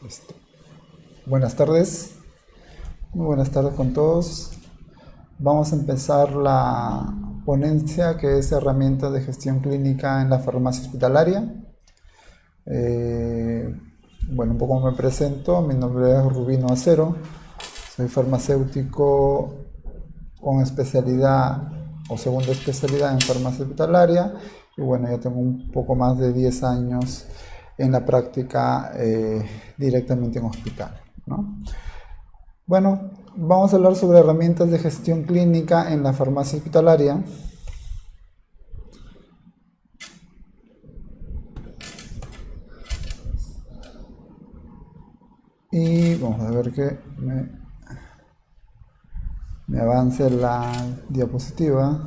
Listo. Buenas tardes, muy buenas tardes con todos. Vamos a empezar la ponencia que es herramientas de gestión clínica en la farmacia hospitalaria. Eh, un poco me presento, mi nombre es Rubino Acero, soy farmacéutico con especialidad o segunda especialidad en farmacia hospitalaria y ya tengo un poco más de 10 años en la práctica directamente en hospital, ¿no? Bueno, vamos a hablar sobre herramientas de gestión clínica en la farmacia hospitalaria. Y vamos a ver que me avance la diapositiva.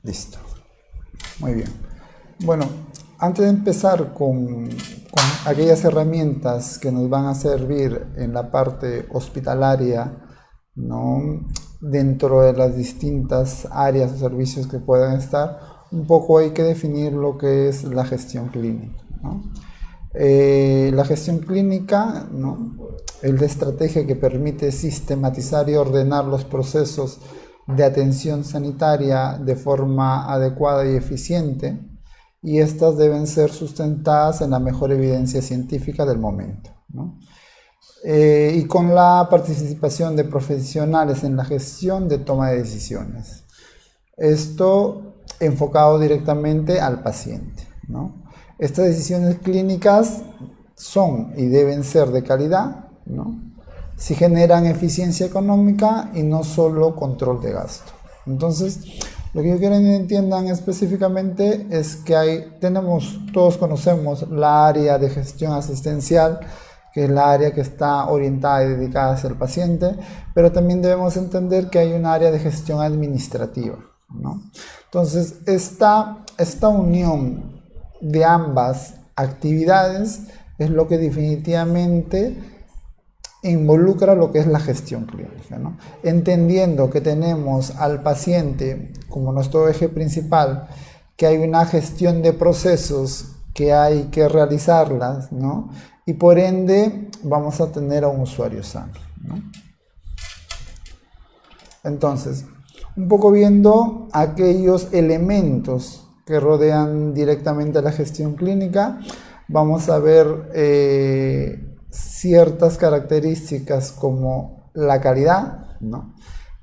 Listo. Muy bien. Bueno, antes de empezar con aquellas herramientas que nos van a servir en la parte hospitalaria, ¿no? Dentro de las distintas áreas o servicios que puedan estar, un poco hay que definir lo que es la gestión clínica, ¿no? La gestión clínica, ¿no? Es la estrategia que permite sistematizar y ordenar los procesos de atención sanitaria de forma adecuada y eficiente, y estas deben ser sustentadas en la mejor evidencia científica del momento, ¿no? Y con la participación de profesionales en la gestión de toma de decisiones. Esto enfocado directamente al paciente, ¿no? Estas decisiones clínicas son y deben ser de calidad, ¿no? Si generan eficiencia económica y no solo control de gasto. Entonces, lo que yo quiero que entiendan específicamente es que todos conocemos la área de gestión asistencial, que es la área que está orientada y dedicada hacia el paciente, pero también debemos entender que hay un área de gestión administrativa, ¿no? Entonces, esta unión de ambas actividades es lo que definitivamente involucra lo que es la gestión clínica, ¿no? Entendiendo que tenemos al paciente como nuestro eje principal, que hay una gestión de procesos que hay que realizarlas, ¿no? Y por ende vamos a tener a un usuario sano, ¿no? Entonces, un poco viendo aquellos elementos que rodean directamente a la gestión clínica, vamos a ver ciertas características como la calidad, ¿no?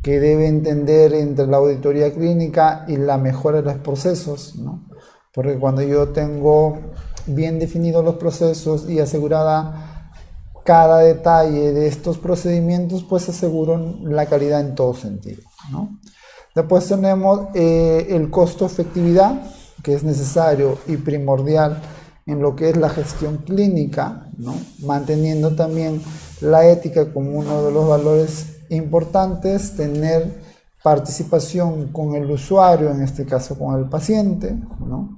Que debe entender entre la auditoría clínica y la mejora de los procesos, ¿no? Porque cuando yo tengo bien definidos los procesos y asegurada cada detalle de estos procedimientos, pues aseguro la calidad en todo sentido, ¿no? Después tenemos el costo-efectividad, que es necesario y primordial en lo que es la gestión clínica, ¿no? Manteniendo también la ética como uno de los valores importantes, tener participación con el usuario, en este caso con el paciente, ¿no?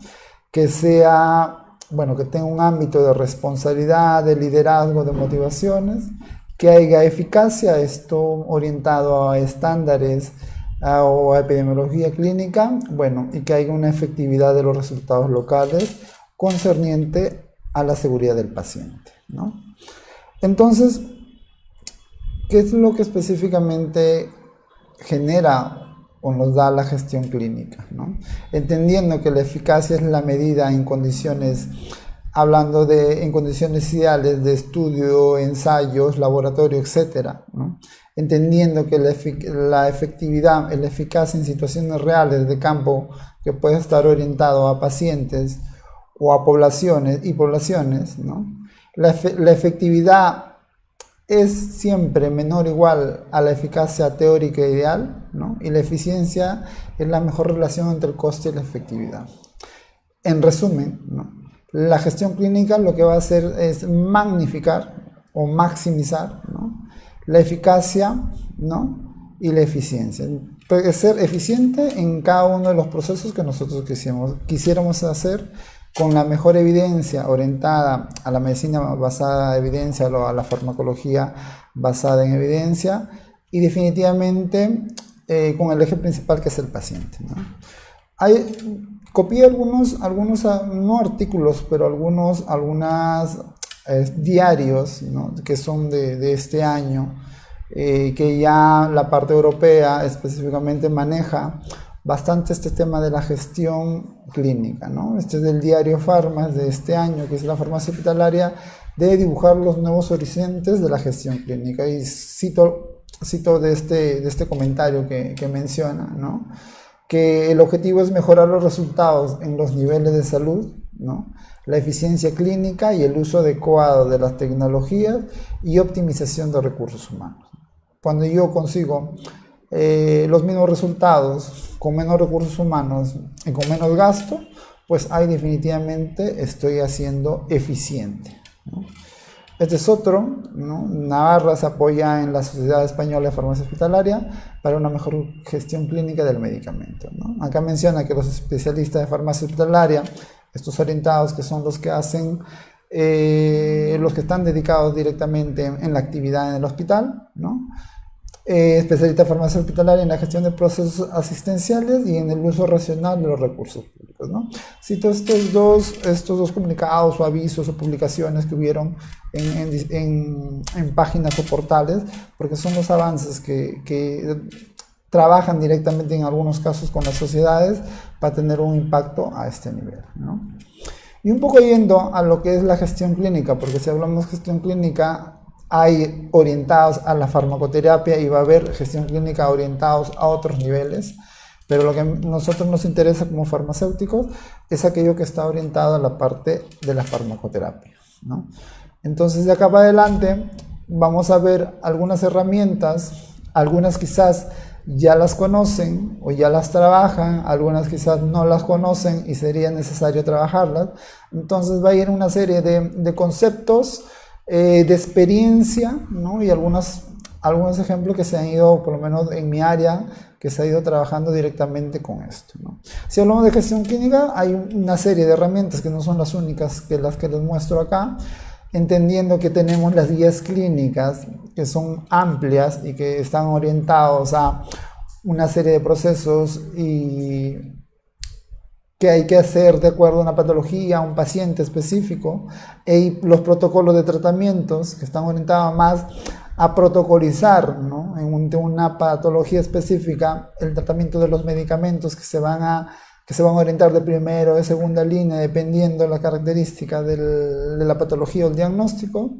Que tenga un ámbito de responsabilidad, de liderazgo, de motivaciones, que haya eficacia, esto orientado a estándares o a epidemiología clínica, y que haya una efectividad de los resultados locales concerniente a la seguridad del paciente, ¿no? Entonces, ¿qué es lo que específicamente genera o nos da la gestión clínica, ¿no? Entendiendo que la eficacia es la medida en condiciones, en condiciones ideales de estudio, ensayos, laboratorio, etcétera, ¿no? Entendiendo que la efectividad es la eficacia en situaciones reales de campo que puede estar orientado a pacientes o a poblaciones, ¿no? La efectividad es siempre menor o igual a la eficacia teórica ideal, ¿no? Y la eficiencia es la mejor relación entre el coste y la efectividad. En resumen, ¿no? La gestión clínica lo que va a hacer es magnificar o maximizar, ¿no? La eficacia, ¿no? Y la eficiencia. Puede ser eficiente en cada uno de los procesos que nosotros quisiéramos hacer, con la mejor evidencia orientada a la medicina basada en evidencia o a la farmacología basada en evidencia, y definitivamente con el eje principal que es el paciente, ¿no? Copié algunos no artículos, pero algunos diarios, ¿no? Que son de este año, que ya la parte europea específicamente maneja bastante este tema de la gestión clínica, ¿no? Este es del diario Farmas de este año, que es la farmacia hospitalaria, de dibujar los nuevos horizontes de la gestión clínica. Y cito de este comentario que menciona, ¿no? Que el objetivo es mejorar los resultados en los niveles de salud, ¿no? La eficiencia clínica y el uso adecuado de las tecnologías y optimización de recursos humanos. Cuando yo consigo los mismos resultados con menos recursos humanos y con menos gasto, pues ahí definitivamente estoy haciendo eficiente, ¿no? Este es otro, ¿no? Navarra se apoya en la Sociedad Española de Farmacia Hospitalaria para una mejor gestión clínica del medicamento, ¿no? Acá menciona que los especialistas de farmacia hospitalaria, estos orientados que son los que hacen, los que están dedicados directamente en la actividad en el hospital, ¿no? Especialista de farmacia hospitalaria en la gestión de procesos asistenciales y en el uso racional de los recursos públicos, ¿no? Cito estos dos comunicados o avisos o publicaciones que hubieron en páginas o portales, porque son los avances que trabajan directamente en algunos casos con las sociedades para tener un impacto a este nivel, ¿no? Y un poco yendo a lo que es la gestión clínica, porque si hablamos de gestión clínica, hay orientados a la farmacoterapia y va a haber gestión clínica orientados a otros niveles, pero lo que a nosotros nos interesa como farmacéuticos es aquello que está orientado a la parte de la farmacoterapia, ¿no? Entonces, de acá para adelante vamos a ver algunas herramientas, algunas quizás ya las conocen o ya las trabajan, algunas quizás no las conocen y sería necesario trabajarlas. Entonces va a ir una serie de conceptos, de experiencia, ¿no? Y algunos ejemplos que se han ido, por lo menos en mi área, que se ha ido trabajando directamente con esto, ¿no? Si hablamos de gestión clínica, hay una serie de herramientas que no son las únicas que las que les muestro acá, entendiendo que tenemos las guías clínicas, que son amplias y que están orientados a una serie de procesos y que hay que hacer de acuerdo a una patología, a un paciente específico, y los protocolos de tratamientos que están orientados más a protocolizar, ¿no? En una patología específica el tratamiento de los medicamentos que se van a orientar de primera o de segunda línea dependiendo de la característica de la patología o el diagnóstico.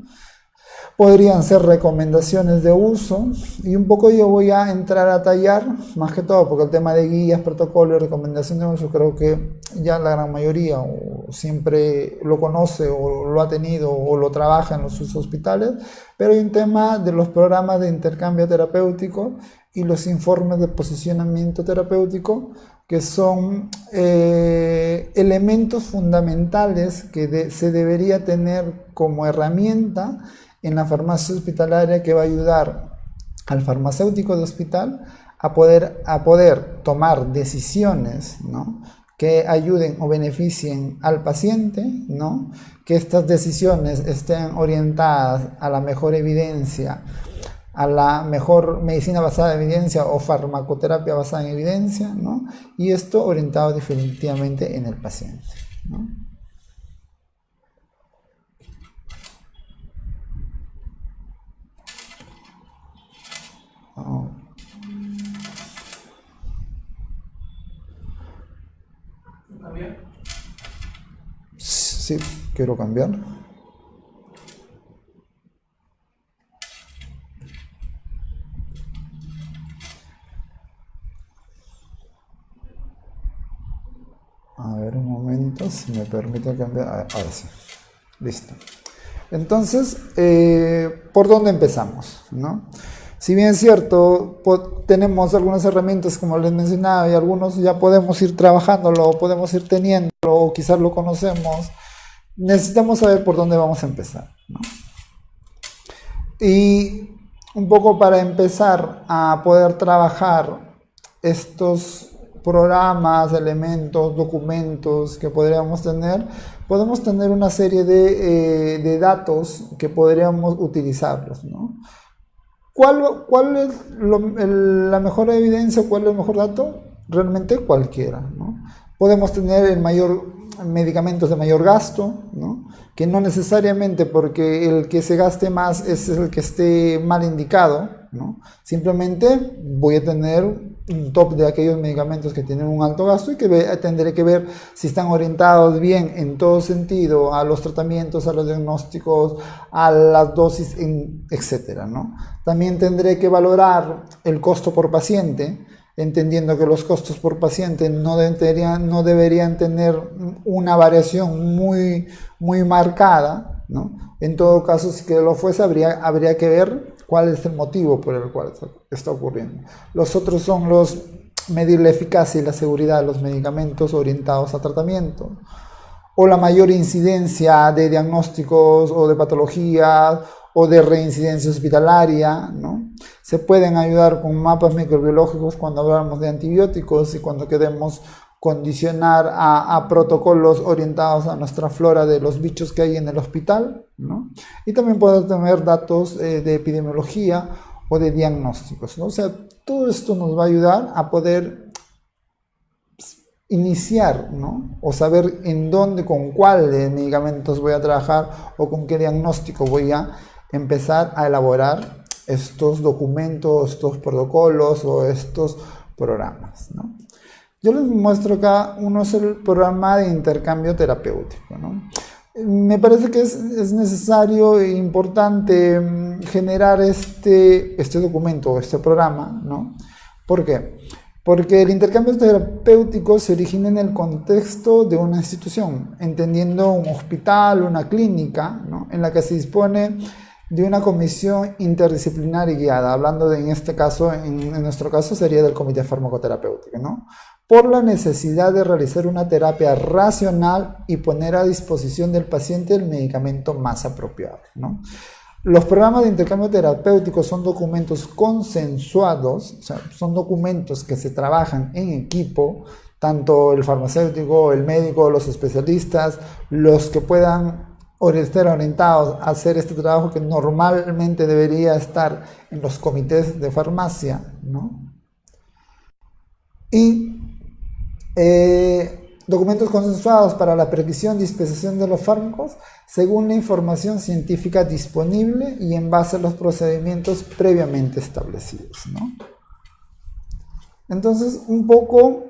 Podrían ser recomendaciones de uso, y un poco yo voy a entrar a tallar, más que todo, porque el tema de guías, protocolos y recomendaciones de uso creo que ya la gran mayoría o siempre lo conoce o lo ha tenido o lo trabaja en los hospitales, pero hay un tema de los programas de intercambio terapéutico y los informes de posicionamiento terapéutico, que son elementos fundamentales que se debería tener como herramienta en la farmacia hospitalaria, que va a ayudar al farmacéutico de hospital a poder tomar decisiones, ¿no? Que ayuden o beneficien al paciente, ¿no? Que estas decisiones estén orientadas a la mejor evidencia, a la mejor medicina basada en evidencia o farmacoterapia basada en evidencia, ¿no? Y esto orientado definitivamente en el paciente, ¿no? ¿Cambiar? Sí, quiero cambiar. A ver, un momento, si me permite cambiar. Ahora sí. Listo. Entonces, ¿por dónde empezamos, no? Si bien es cierto, tenemos algunas herramientas, como les mencionaba, y algunos ya podemos ir trabajándolo, podemos ir teniéndolo, o quizás lo conocemos, necesitamos saber por dónde vamos a empezar, ¿no? Y un poco para empezar a poder trabajar estos programas, elementos, documentos que podemos tener una serie de datos que podríamos utilizarlos, ¿no? ¿Cuál es la mejor evidencia? ¿Cuál es el mejor dato? Realmente cualquiera, ¿no? Podemos tener medicamentos de mayor gasto, ¿no? Que no necesariamente porque el que se gaste más es el que esté mal indicado, ¿no? Simplemente voy a tener un top de aquellos medicamentos que tienen un alto gasto y que tendré que ver si están orientados bien en todo sentido a los tratamientos, a los diagnósticos, a las dosis, etcétera, ¿no? También tendré que valorar el costo por paciente, entendiendo que los costos por paciente no deberían tener una variación muy marcada, ¿no? En todo caso, si que lo fuese, habría que ver cuál es el motivo por el cual está ocurriendo. Los otros son medir la eficacia y la seguridad de los medicamentos orientados a tratamiento, o la mayor incidencia de diagnósticos o de patologías, o de reincidencia hospitalaria, ¿no? Se pueden ayudar con mapas microbiológicos cuando hablamos de antibióticos y cuando queremos condicionar a protocolos orientados a nuestra flora de los bichos que hay en el hospital, ¿no? Y también podemos tener datos de epidemiología o de diagnósticos, ¿no? O sea, todo esto nos va a ayudar a poder iniciar, ¿no? O saber en dónde, con cuáles medicamentos voy a trabajar o con qué diagnóstico voy a empezar a elaborar estos documentos, estos protocolos o estos programas, ¿no? Yo les muestro acá, uno es el programa de intercambio terapéutico, ¿no? Me parece que es necesario e importante generar este documento, este programa, ¿no? ¿Por qué? Porque el intercambio terapéutico se origina en el contexto de una institución, entendiendo un hospital, una clínica, ¿no? En la que se dispone de una comisión interdisciplinar y guiada, hablando en este caso, en nuestro caso sería del comité farmacoterapéutico, ¿no? Por la necesidad de realizar una terapia racional y poner a disposición del paciente el medicamento más apropiado, ¿no? Los programas de intercambio terapéutico son documentos consensuados, o sea, son documentos que se trabajan en equipo, tanto el farmacéutico, el médico, los especialistas, los que puedan estar orientados a hacer este trabajo que normalmente debería estar en los comités de farmacia, ¿no? Y documentos consensuados para la prescripción y dispensación de los fármacos según la información científica disponible y en base a los procedimientos previamente establecidos, ¿no? Entonces, un poco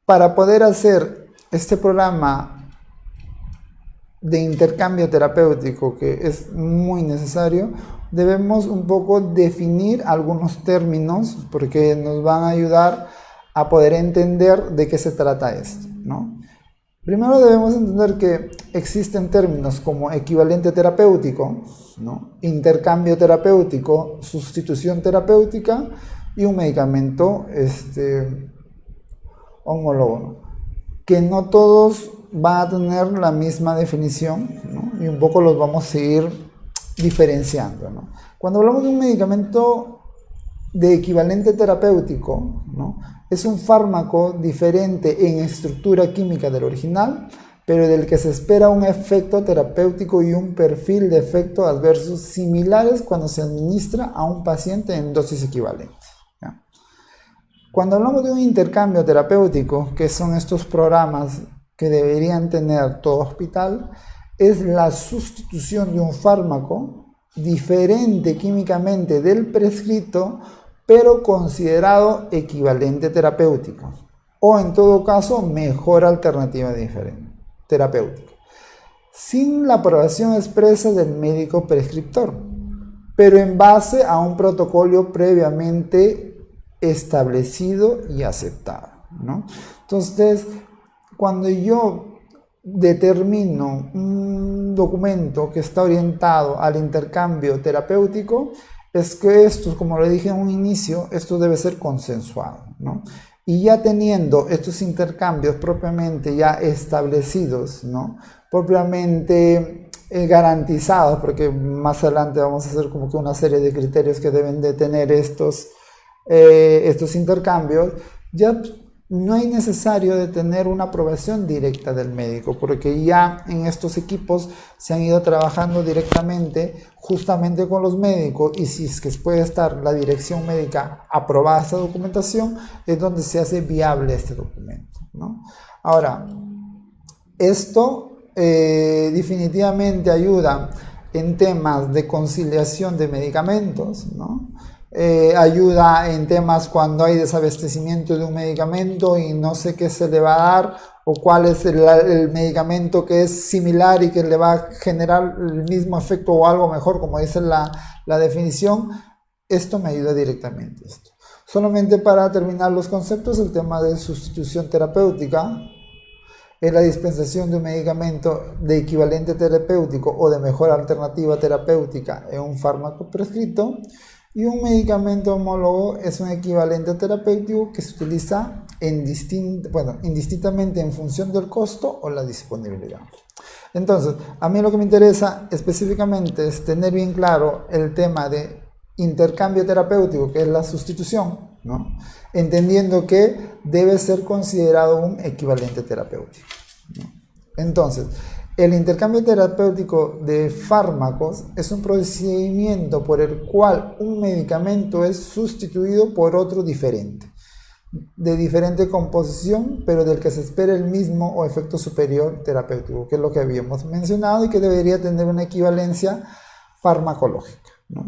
para poder hacer este programa de intercambio terapéutico, que es muy necesario, debemos un poco definir algunos términos porque nos van a ayudar a poder entender de qué se trata esto, ¿no? Primero debemos entender que existen términos como equivalente terapéutico, ¿no? Intercambio terapéutico, sustitución terapéutica y un medicamento homólogo, ¿no? Que no todos van a tener la misma definición, ¿no? Y un poco los vamos a ir diferenciando, ¿no? Cuando hablamos de un medicamento de equivalente terapéutico, ¿no? Es un fármaco diferente en estructura química del original, pero del que se espera un efecto terapéutico y un perfil de efecto adversos similares cuando se administra a un paciente en dosis equivalentes, ¿ya? Cuando hablamos de un intercambio terapéutico, que son estos programas que deberían tener todo hospital, es la sustitución de un fármaco diferente químicamente del prescrito, pero considerado equivalente terapéutico, o en todo caso mejor alternativa terapéutica, sin la aprobación expresa del médico prescriptor, pero en base a un protocolo previamente establecido y aceptado, ¿no? Entonces, cuando yo determino un documento que está orientado al intercambio terapéutico, es que esto, como le dije en un inicio, esto debe ser consensuado, ¿no? Y ya teniendo estos intercambios propiamente ya establecidos, ¿no? Propiamente garantizados, porque más adelante vamos a hacer como que una serie de criterios que deben de tener estos intercambios, ya no es necesario de tener una aprobación directa del médico, porque ya en estos equipos se han ido trabajando directamente justamente con los médicos, y si es que puede estar la dirección médica aprobada esta documentación, es donde se hace viable este documento, ¿no? Ahora, esto definitivamente ayuda en temas de conciliación de medicamentos, ¿no? Ayuda en temas cuando hay desabastecimiento de un medicamento y no sé qué se le va a dar, o cuál es el medicamento que es similar y que le va a generar el mismo efecto o algo mejor, como dice la definición. Esto me ayuda directamente. Solamente para terminar los conceptos, el tema de sustitución terapéutica es la dispensación de un medicamento de equivalente terapéutico o de mejor alternativa terapéutica en un fármaco prescrito, y un medicamento homólogo es un equivalente terapéutico que se utiliza indistintamente en función del costo o la disponibilidad. Entonces, a mí lo que me interesa específicamente es tener bien claro el tema de intercambio terapéutico, que es la sustitución, ¿no? Entendiendo que debe ser considerado un equivalente terapéutico, ¿no? Entonces, el intercambio terapéutico de fármacos es un procedimiento por el cual un medicamento es sustituido por otro diferente, de diferente composición, pero del que se espera el mismo o efecto superior terapéutico, que es lo que habíamos mencionado y que debería tener una equivalencia farmacológica, ¿no?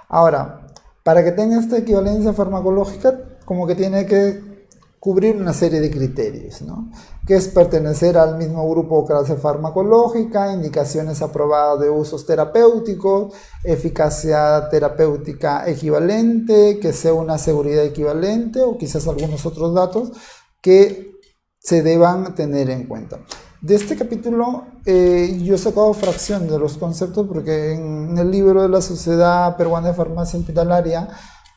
Ahora, para que tenga esta equivalencia farmacológica, como que tiene que cubrir una serie de criterios, ¿no? Que es pertenecer al mismo grupo o clase farmacológica, indicaciones aprobadas de usos terapéuticos, eficacia terapéutica equivalente, que sea una seguridad equivalente, o quizás algunos otros datos que se deban tener en cuenta. De este capítulo yo he sacado fracción de los conceptos, porque en el libro de la Sociedad Peruana de Farmacia Hospitalaria,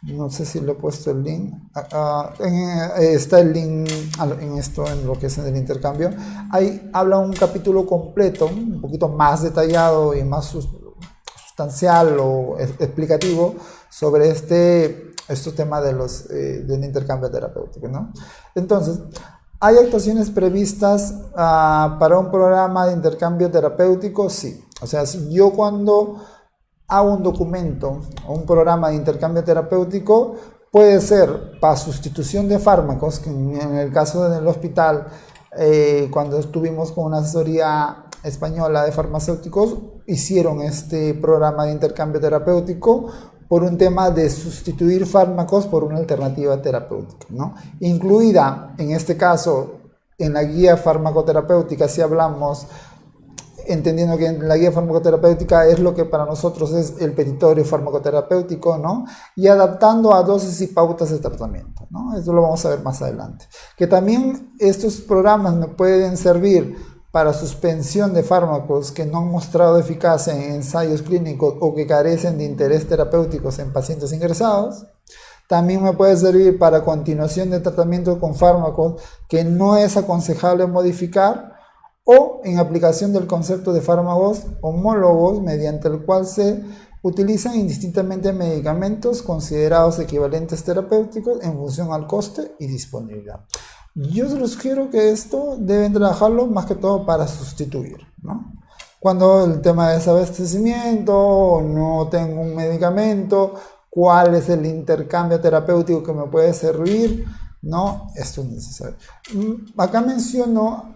no sé si le he puesto el link, está el link en lo que es en el intercambio. Ahí habla un capítulo completo, un poquito más detallado y más sustancial o explicativo sobre este tema del intercambio terapéutico, ¿no? Entonces, ¿hay actuaciones previstas para un programa de intercambio terapéutico? Sí. O sea, si yo cuando hago un documento o un programa de intercambio terapéutico, puede ser para sustitución de fármacos, que en el caso del hospital, cuando estuvimos con una asesoría española de farmacéuticos, hicieron este programa de intercambio terapéutico por un tema de sustituir fármacos por una alternativa terapéutica, ¿no? Incluida, en este caso, en la guía farmacoterapéutica, si hablamos, entendiendo que en la guía farmacoterapéutica es lo que para nosotros es el petitorio farmacoterapéutico, ¿no? Y adaptando a dosis y pautas de tratamiento, ¿no? Eso lo vamos a ver más adelante. Que también estos programas me pueden servir para suspensión de fármacos que no han mostrado eficacia en ensayos clínicos o que carecen de interés terapéuticos en pacientes ingresados. También me puede servir para continuación de tratamiento con fármacos que no es aconsejable modificar, o en aplicación del concepto de fármacos homólogos, mediante el cual se utilizan indistintamente medicamentos considerados equivalentes terapéuticos en función al coste y disponibilidad. Yo les sugiero que esto deben trabajarlo más que todo para sustituir, ¿no? Cuando el tema de desabastecimiento, no tengo un medicamento, cuál es el intercambio terapéutico que me puede servir, ¿no? Esto es necesario. Acá menciono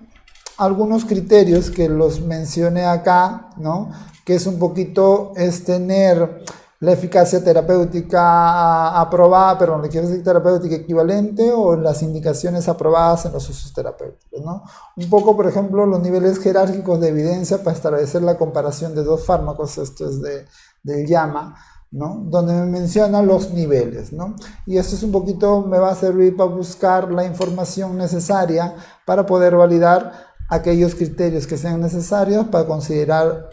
algunos criterios que los mencioné acá, ¿no? Que es un poquito tener la eficacia terapéutica aprobada, pero no quiere decir terapéutica equivalente, o las indicaciones aprobadas en los usos terapéuticos, ¿no? Un poco, por ejemplo, los niveles jerárquicos de evidencia para establecer la comparación de dos fármacos. Esto es del JAMA, ¿no? Donde me menciona los niveles, ¿no? Y esto es un poquito, me va a servir para buscar la información necesaria para poder validar aquellos criterios que sean necesarios para considerar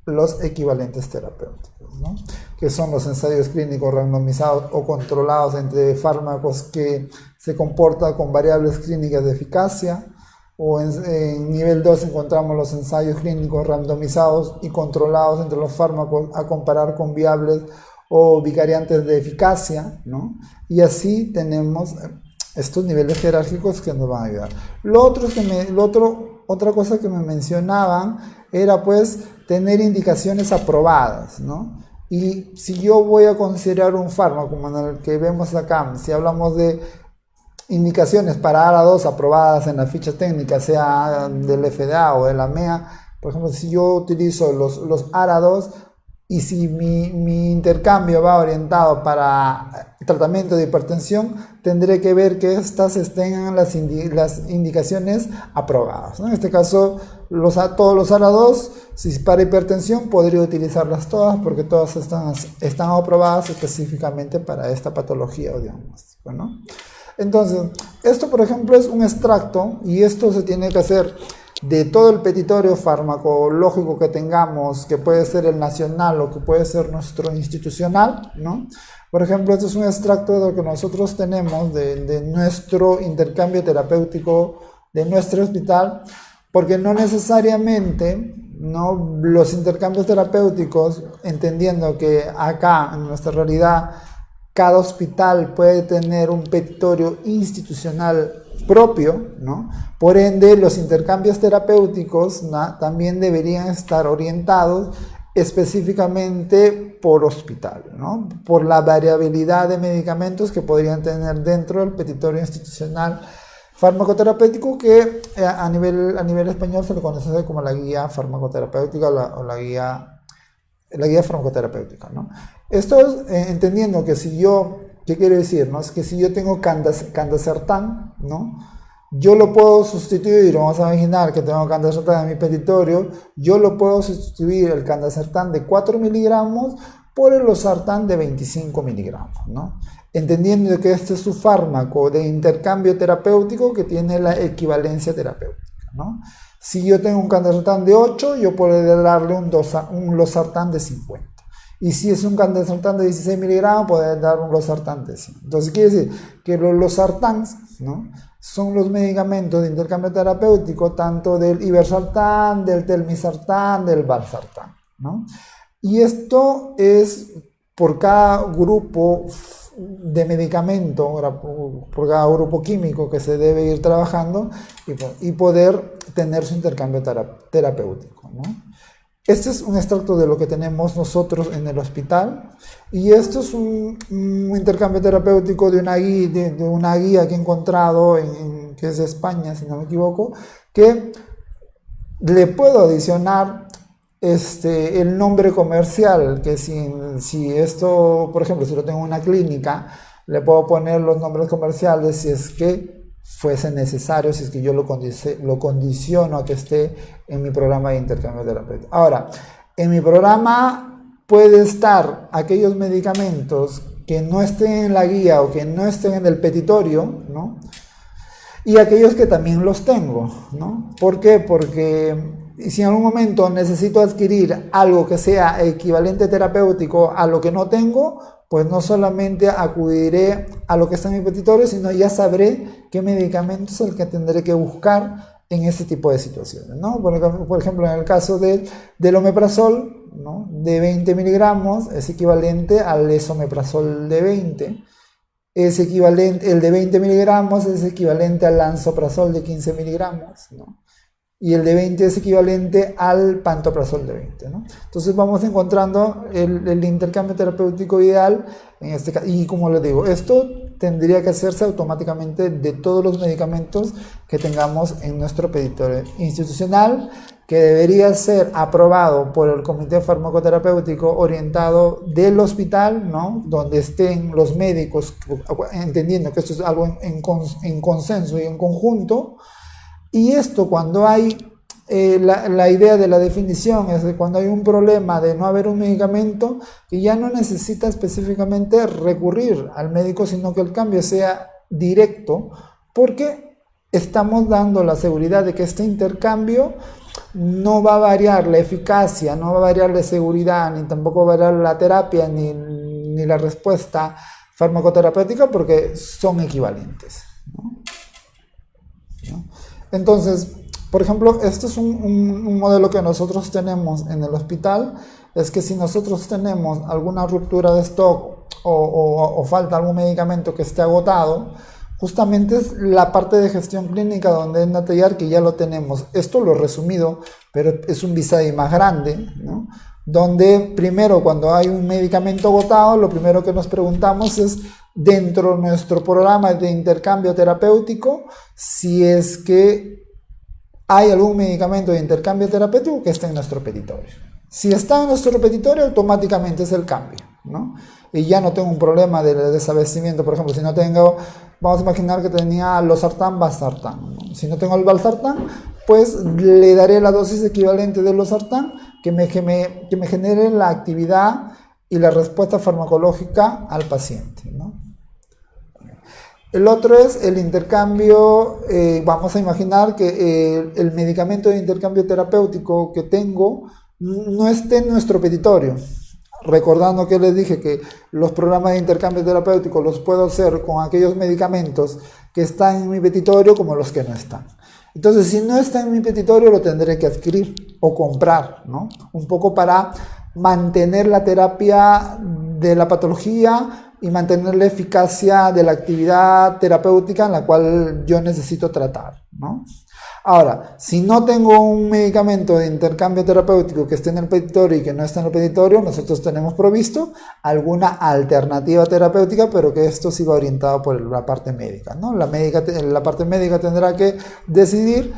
los equivalentes terapéuticos, ¿no? Que son los ensayos clínicos randomizados o controlados entre fármacos que se comportan con variables clínicas de eficacia, o en nivel 2 encontramos los ensayos clínicos randomizados y controlados entre los fármacos a comparar con viables o bivariantes de eficacia, ¿no? Y así tenemos estos niveles jerárquicos que nos van a ayudar. Otra cosa que me mencionaban era pues tener indicaciones aprobadas, ¿no? Y si yo voy a considerar un fármaco como en el que vemos acá, si hablamos de indicaciones para ARA2 aprobadas en la ficha técnica, sea del FDA o de la MEA, por ejemplo, si yo utilizo los ARA2 y si mi intercambio va orientado para tratamiento de hipertensión, tendré que ver que estas estén las indicaciones aprobadas, ¿no? En este caso, todos los ARA2, si para hipertensión, podría utilizarlas todas porque todas están aprobadas específicamente para esta patología o diagnóstico, ¿no? Entonces, esto por ejemplo es un extracto y esto se tiene que hacer de todo el petitorio farmacológico que tengamos, que puede ser el nacional o que puede ser nuestro institucional, ¿no? Por ejemplo, este es un extracto de lo que nosotros tenemos de nuestro intercambio terapéutico de nuestro hospital, porque no necesariamente, ¿no?, los intercambios terapéuticos, entendiendo que acá en nuestra realidad cada hospital puede tener un petitorio institucional propio, ¿no? Por ende, los intercambios terapéuticos, ¿no?, también deberían estar orientados específicamente por hospital, ¿no?, por la variabilidad de medicamentos que podrían tener dentro del petitorio institucional farmacoterapéutico, que a nivel español se le conoce como la guía farmacoterapéutica o la guía farmacoterapéutica, ¿no? Esto es entendiendo que si yo, ¿qué quiere decir? ¿No? Es que si yo tengo Candacertán, ¿no?, yo lo puedo sustituir, vamos a imaginar que tengo Candacertán en mi petitorio, yo lo puedo sustituir el Candacertán de 4 miligramos por el losartán de 25 miligramos, ¿no? Entendiendo que este es su fármaco de intercambio terapéutico que tiene la equivalencia terapéutica, ¿no? Si yo tengo un Candacertán de 8, yo puedo darle un losartán de 50. Y si es un Candacertán de 16 miligramos, puedo dar un losartán de 100. Entonces quiere decir que los losartáns, ¿no?, son los medicamentos de intercambio terapéutico tanto del ibersartán, del telmisartán, del valsartán, ¿no? Y esto es por cada grupo de medicamento, por cada grupo químico que se debe ir trabajando y poder tener su intercambio terapéutico, ¿no? Este es un extracto de lo que tenemos nosotros en el hospital, y esto es un intercambio terapéutico de una guía que he encontrado que es de España, si no me equivoco, que le puedo adicionar el nombre comercial, que si esto, por ejemplo, si lo tengo en una clínica, le puedo poner los nombres comerciales si es que fuese necesario, si es que yo lo condiciono a que esté en mi programa de intercambio terapéutico. Ahora, en mi programa puede estar aquellos medicamentos que no estén en la guía o que no estén en el petitorio, ¿no?, y aquellos que también los tengo, ¿no? ¿Por qué? Porque si en algún momento necesito adquirir algo que sea equivalente terapéutico a lo que no tengo, pues no solamente acudiré a lo que está en mi petitorio, sino ya sabré qué medicamento es el que tendré que buscar en este tipo de situaciones, ¿no? Por ejemplo, en el caso del omeprazol, ¿no?, de 20 miligramos es equivalente al esomeprazol de 20. Es equivalente, el de 20 miligramos es equivalente al lansoprazol de 15 miligramos, ¿no? Y el de 20 es equivalente al pantoprazol de 20, ¿no? Entonces vamos encontrando el intercambio terapéutico ideal en este caso. Y como les digo, esto tendría que hacerse automáticamente de todos los medicamentos que tengamos en nuestro petitorio institucional, que debería ser aprobado por el comité farmacoterapéutico orientado del hospital, ¿no?, donde estén los médicos, entendiendo que esto es algo en consenso y en conjunto. Y esto, cuando hay la idea de la definición, es de cuando hay un problema de no haber un medicamento, que ya no necesita específicamente recurrir al médico, sino que el cambio sea directo, porque estamos dando la seguridad de que este intercambio no va a variar la eficacia, no va a variar la seguridad, ni tampoco va a variar la terapia, ni la respuesta farmacoterapéutica, porque son equivalentes, ¿no? Entonces, por ejemplo, este es un modelo que nosotros tenemos en el hospital, es que si nosotros tenemos alguna ruptura de stock o falta algún medicamento que esté agotado, justamente es la parte de gestión clínica donde es detallar que ya lo tenemos. Esto lo he resumido, pero es un BISADI más grande, ¿no? Donde primero, cuando hay un medicamento agotado, lo primero que nos preguntamos es, dentro de nuestro programa de intercambio terapéutico, si es que hay algún medicamento de intercambio terapéutico que esté en nuestro petitorio. Si está en nuestro petitorio, automáticamente es el cambio, ¿no? Y ya no tengo un problema de desabastecimiento. Por ejemplo, si no tengo, vamos a imaginar que tenía losartán, valsartán, ¿no? Si no tengo el valsartán, pues le daré la dosis equivalente de losartán que me genere la actividad y la respuesta farmacológica al paciente, ¿no? El otro es el intercambio. Vamos a imaginar que el medicamento de intercambio terapéutico que tengo no esté en nuestro petitorio. Recordando que les dije que los programas de intercambio terapéutico los puedo hacer con aquellos medicamentos que están en mi petitorio como los que no están. Entonces, si no está en mi petitorio, lo tendré que adquirir o comprar, ¿no? Un poco para mantener la terapia de la patología y mantener la eficacia de la actividad terapéutica en la cual yo necesito tratar, ¿no? Ahora, si no tengo un medicamento de intercambio terapéutico que esté en el petitorio y que no está en el petitorio, nosotros tenemos provisto alguna alternativa terapéutica, pero que esto sí va orientado por la parte médica, ¿no? La parte médica tendrá que decidir,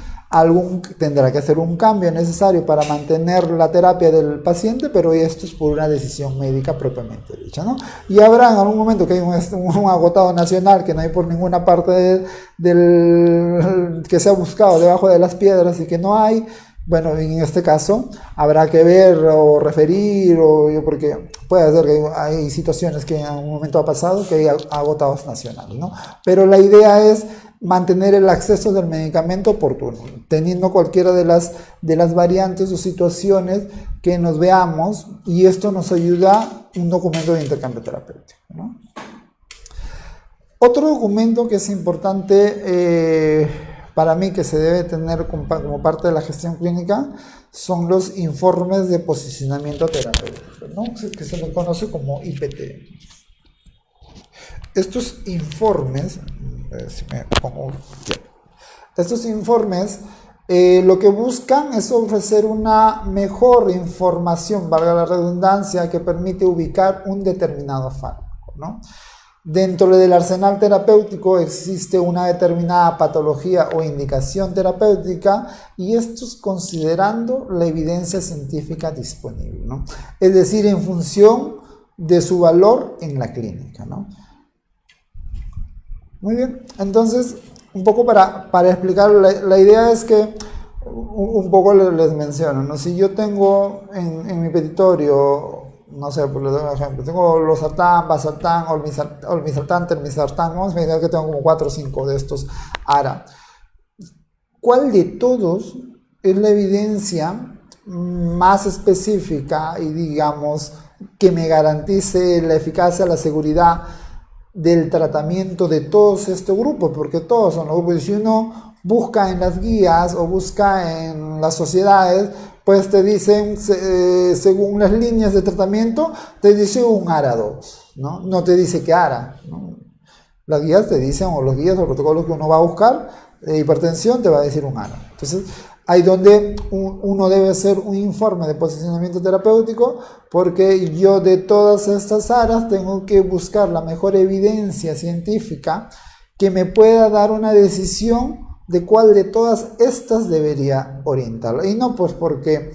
tendrá que hacer un cambio necesario para mantener la terapia del paciente, pero esto es por una decisión médica propiamente dicha, ¿no? Y habrá en algún momento que hay un agotado nacional que no hay por ninguna parte que se ha buscado debajo de las piedras y que no hay. Bueno, en este caso habrá que ver o referir, porque puede ser que hay situaciones que en algún momento ha pasado que hay agotados nacionales, ¿no? Pero la idea es mantener el acceso del medicamento oportuno, teniendo cualquiera de las variantes o situaciones que nos veamos, y esto nos ayuda un documento de intercambio terapéutico, ¿no? Otro documento que es importante para mí, que se debe tener como parte de la gestión clínica, son los informes de posicionamiento terapéutico, ¿no? Que se le conoce como IPT. Estos informes, lo que buscan es ofrecer una mejor información, valga la redundancia, que permite ubicar un determinado fármaco, ¿no? Dentro del arsenal terapéutico existe una determinada patología o indicación terapéutica, y esto es considerando la evidencia científica disponible, ¿no? Es decir, en función de su valor en la clínica, ¿no? Muy bien, entonces, un poco para explicar, la idea es que, un poco les menciono, ¿no? Si yo tengo en mi petitorio, no sé, por ejemplo, tengo losartán, valsartán, olmesartán, telmisartán, vamos a imaginar que tengo como 4 o 5 de estos ARA. ¿Cuál de todos es la evidencia más específica y, digamos, que me garantice la eficacia, la seguridad del tratamiento de todos estos grupos? Porque todos son los grupos, y si uno busca en las guías o busca en las sociedades, pues te dicen, según las líneas de tratamiento, te dice un ARA 2, ¿no? No te dice qué ARA, ¿no? Las guías te dicen, o los guías o protocolos que uno va a buscar de hipertensión, te va a decir un ARA. Entonces, ahí donde uno debe hacer un informe de posicionamiento terapéutico, porque yo de todas estas ARAs tengo que buscar la mejor evidencia científica que me pueda dar una decisión de cuál de todas estas debería orientarlo. Y no pues porque,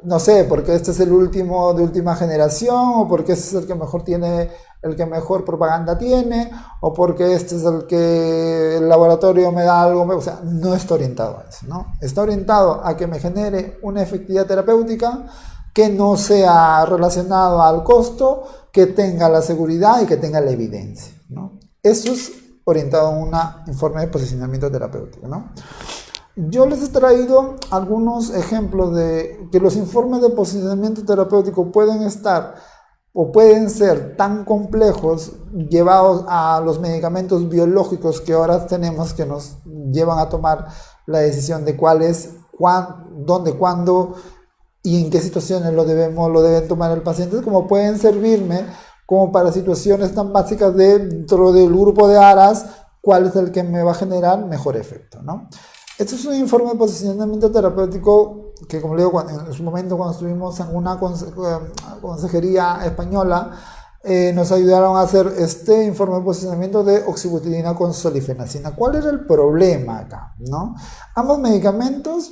no sé, porque este es el último de última generación, o porque este es el que mejor tiene, el que mejor propaganda tiene, o porque este es el que el laboratorio me da algo, o sea, no está orientado a eso, ¿no? Está orientado a que me genere una efectividad terapéutica que no sea relacionado al costo, que tenga la seguridad y que tenga la evidencia, ¿no? Eso es orientado a un informe de posicionamiento terapéutico, ¿no? Yo les he traído algunos ejemplos de que los informes de posicionamiento terapéutico pueden estar o pueden ser tan complejos, llevados a los medicamentos biológicos que ahora tenemos, que nos llevan a tomar la decisión de cuál es, dónde, cuándo y en qué situaciones lo deben tomar el paciente, como pueden servirme como para situaciones tan básicas dentro del grupo de ARAS, cuál es el que me va a generar mejor efecto, ¿no? Este es un informe de posicionamiento terapéutico que, como le digo, en su momento cuando estuvimos en una consejería española, nos ayudaron a hacer este informe de posicionamiento de oxibutidina con solifenacina. ¿Cuál era el problema acá, no? Ambos medicamentos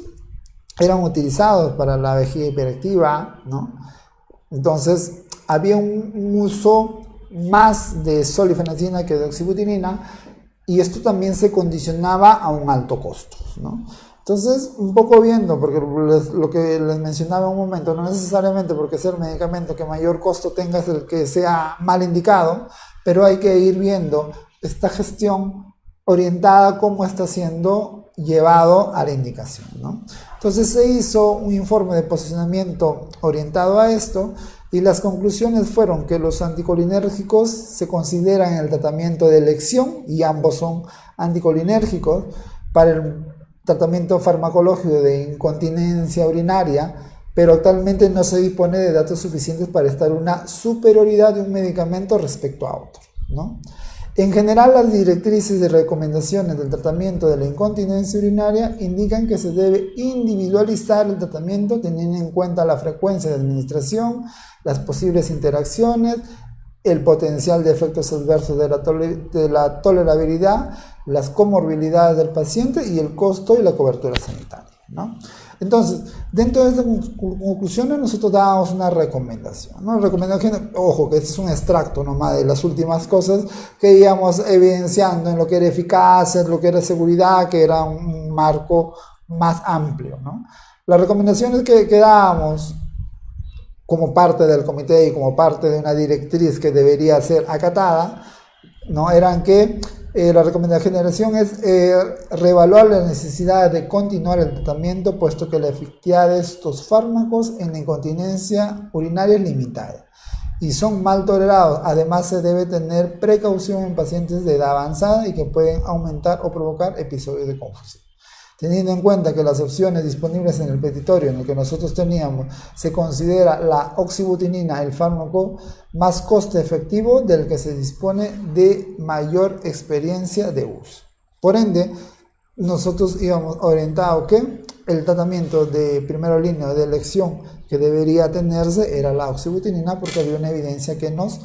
eran utilizados para la vejiga hiperactiva, ¿no? Entonces, había un uso más de solifenacina que de oxibutinina, y esto también se condicionaba a un alto costo, ¿no? Entonces, un poco viendo, porque lo que les mencionaba un momento, no necesariamente porque sea el medicamento que mayor costo tenga es el que sea mal indicado, pero hay que ir viendo esta gestión orientada cómo está siendo llevado a la indicación, ¿no? Entonces se hizo un informe de posicionamiento orientado a esto, y las conclusiones fueron que los anticolinérgicos se consideran en el tratamiento de elección, y ambos son anticolinérgicos. Para el tratamiento farmacológico de incontinencia urinaria, pero actualmente no se dispone de datos suficientes para estar una superioridad de un medicamento respecto a otro, ¿no? En general, las directrices y recomendaciones del tratamiento de la incontinencia urinaria indican que se debe individualizar el tratamiento teniendo en cuenta la frecuencia de administración, las posibles interacciones, el potencial de efectos adversos de la tolerabilidad, las comorbilidades del paciente y el costo y la cobertura sanitaria, ¿no? Entonces, dentro de estas conclusiones nosotros dábamos una recomendación, ¿no? Recomendación, ojo, que este es un extracto nomás de las últimas cosas que íbamos evidenciando en lo que era eficacia, en lo que era seguridad, que era un marco más amplio, ¿no? Las recomendaciones que dábamos como parte del comité y como parte de una directriz que debería ser acatada, ¿no? Eran que la recomendación de generación es reevaluar la necesidad de continuar el tratamiento, puesto que la efectividad de estos fármacos en la incontinencia urinaria es limitada y son mal tolerados. Además, se debe tener precaución en pacientes de edad avanzada y que pueden aumentar o provocar episodios de confusión. Teniendo en cuenta que las opciones disponibles en el petitorio en el que nosotros teníamos, se considera la oxibutinina el fármaco más coste efectivo del que se dispone de mayor experiencia de uso. Por ende, nosotros íbamos orientados que el tratamiento de primera línea de elección que debería tenerse era la oxibutinina, porque había una evidencia que nos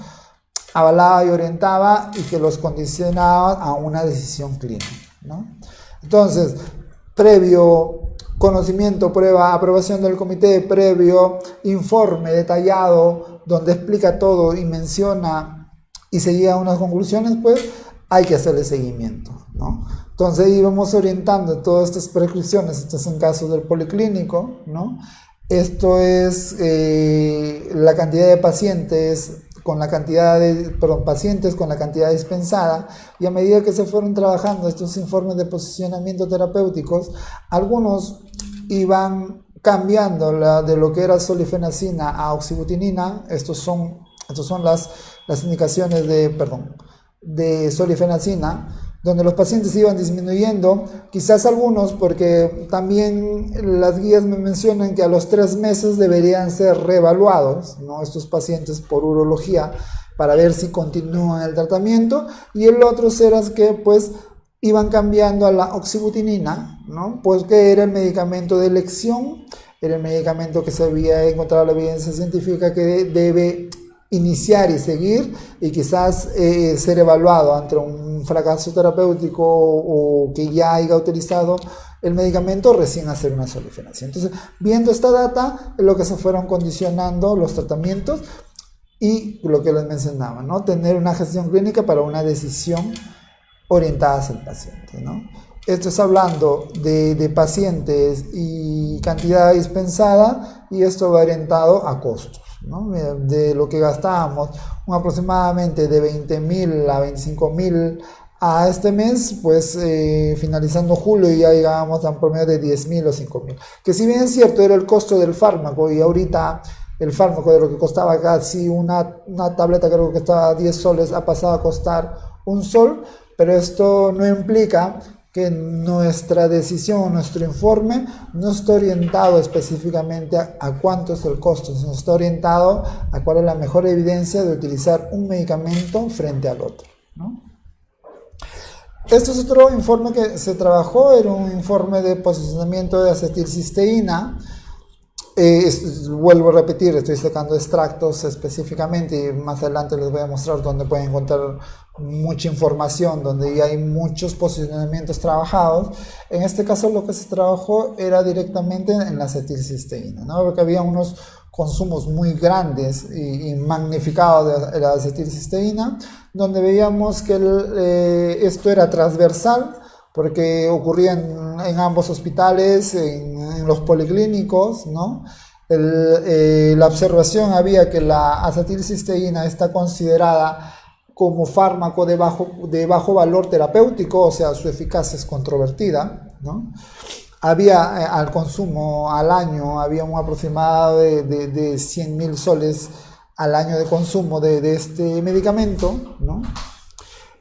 avalaba y orientaba y que los condicionaba a una decisión clínica, ¿no? Entonces, previo conocimiento, prueba, aprobación del comité, previo informe detallado donde explica todo y menciona y se llega a unas conclusiones, pues hay que hacerle seguimiento, ¿no? Entonces íbamos orientando todas estas prescripciones. Esto es en caso del policlínico, ¿no? Esto es la cantidad de pacientes con la cantidad de pacientes con la cantidad dispensada, y a medida que se fueron trabajando estos informes de posicionamiento terapéuticos, algunos iban cambiando de lo que era solifenacina a oxibutinina. Estos son las indicaciones de solifenacina, donde los pacientes iban disminuyendo, quizás algunos, porque también las guías me mencionan que a los 3 meses deberían ser reevaluados, ¿no? Estos pacientes por urología, para ver si continúan el tratamiento, y el otro era que pues iban cambiando a la oxibutinina, ¿no? Pues que era el medicamento de elección, era el medicamento que se había encontrado la evidencia científica que debe iniciar y seguir, y quizás ser evaluado ante un fracaso terapéutico o que ya haya utilizado el medicamento, recién hacer una solifenacina. Entonces, viendo esta data, es lo que se fueron condicionando los tratamientos y lo que les mencionaba, ¿no? Tener una gestión clínica para una decisión orientada hacia el paciente, ¿no? Esto es hablando de pacientes y cantidad dispensada, y esto va orientado a costos, ¿no? De lo que gastábamos, aproximadamente de 20.000 a 25.000 a este mes, pues finalizando julio ya llegábamos a un promedio de 10.000 o 5.000, que si bien es cierto era el costo del fármaco, y ahorita el fármaco de lo que costaba casi una tableta, creo que costaba 10 soles, ha pasado a costar 1 sol, pero esto no implica que nuestra decisión, nuestro informe, no está orientado específicamente a cuánto es el costo, sino está orientado a cuál es la mejor evidencia de utilizar un medicamento frente al otro, ¿no? Este es otro informe que se trabajó, era un informe de posicionamiento de acetilcisteína. Vuelvo a repetir, estoy sacando extractos específicamente y más adelante les voy a mostrar donde pueden encontrar mucha información, donde ya hay muchos posicionamientos trabajados. En este caso lo que se trabajó era directamente en la acetilcisteína, ¿no? Porque había unos consumos muy grandes y magnificados de la acetilcisteína, donde veíamos que esto era transversal, porque ocurría en ambos hospitales, en los policlínicos, ¿no? La observación había que la acetilcisteína está considerada como fármaco de bajo valor terapéutico, o sea, su eficacia es controvertida, ¿no? Había al consumo al año, había un aproximado de 100.000 soles al año de consumo de este medicamento, ¿no?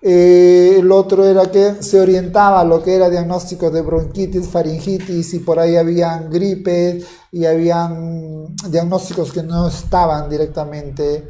El otro era que se orientaba a lo que era diagnóstico de bronquitis, faringitis, y por ahí habían gripes y habían diagnósticos que no estaban directamente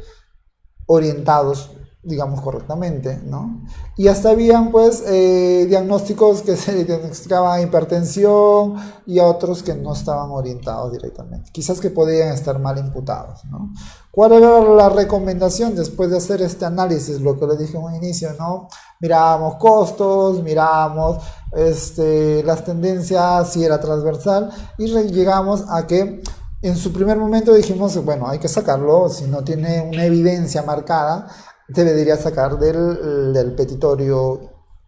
orientados, digamos, correctamente, ¿no? Y hasta habían, pues, diagnósticos que se diagnosticaban hipertensión y otros que no estaban orientados directamente. Quizás que podían estar mal imputados, ¿no? ¿Cuál era la recomendación después de hacer este análisis? Lo que les dije en un inicio, ¿no? Mirábamos costos, mirábamos las tendencias, si era transversal, y llegamos a que en su primer momento dijimos, bueno, hay que sacarlo, si no tiene una evidencia marcada, debería sacar del petitorio